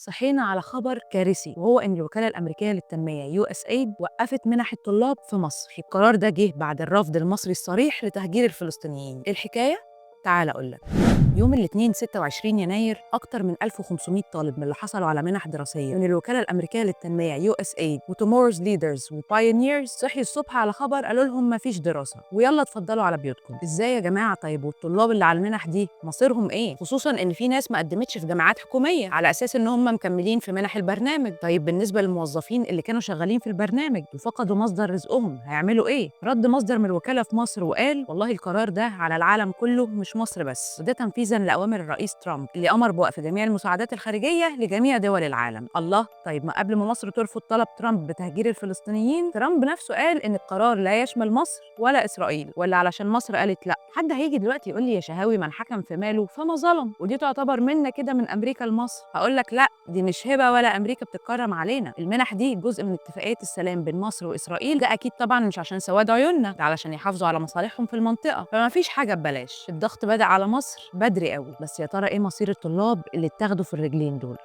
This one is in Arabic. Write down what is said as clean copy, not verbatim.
صحينا على خبر كارثي، وهو إن الوكالة الأمريكية للتنمية USAID وقفت منح الطلاب في مصر. القرار ده جه بعد الرفض المصري الصريح لتهجير الفلسطينيين. إيه الحكاية؟ تعال أقول لك. يوم الاثنين 26 يناير أكتر من 1500 طالب من اللي حصلوا على منح دراسية من الوكالة الأمريكية للتنمية USAID وتومورز ليدرز وبايونيرز صحي الصبح على خبر قالوا لهم مفيش دراسة ويلا اتفضلوا على بيوتكم. إزاي يا جماعة؟ طيب والطلاب اللي على المنح دي مصيرهم إيه؟ خصوصا إن في ناس ما قدمتش في جامعات حكومية على أساس إن هم مكملين في منح البرنامج. طيب بالنسبة للموظفين اللي كانوا شغالين في البرنامج وفقدوا مصدر رزقهم هيعملوا إيه؟ رد مصدر من الوكالة في مصر وقال والله القرار ده على العالم كله مش مصر بس، وده تنفيذا لأوامر الرئيس ترامب اللي أمر بوقف جميع المساعدات الخارجية لجميع دول العالم. الله، طيب ما قبل ما مصر ترفض طلب ترامب بتهجير الفلسطينيين، ترامب نفسه قال إن القرار لا يشمل مصر ولا إسرائيل، ولا علشان مصر قالت لا؟ حد هيجي دلوقتي يقول لي يا شهاوي من حكم في ماله فما ظلم، ودي تعتبر منا كده من أمريكا لمصر؟ هقول لك لا، دي مش هبة ولا أمريكا بتتكرم علينا. المنح دي جزء من اتفاقية السلام بين مصر وإسرائيل، ده أكيد طبعا مش عشان سواد عيوننا، ده علشان يحافظوا على مصالحهم في المنطقة. فما فيش حاجة ببلاش. الضغط بدأ على مصر بدري قوي، بس يا ترى إيه مصير الطلاب اللي اتاخدوا في الرجلين دول؟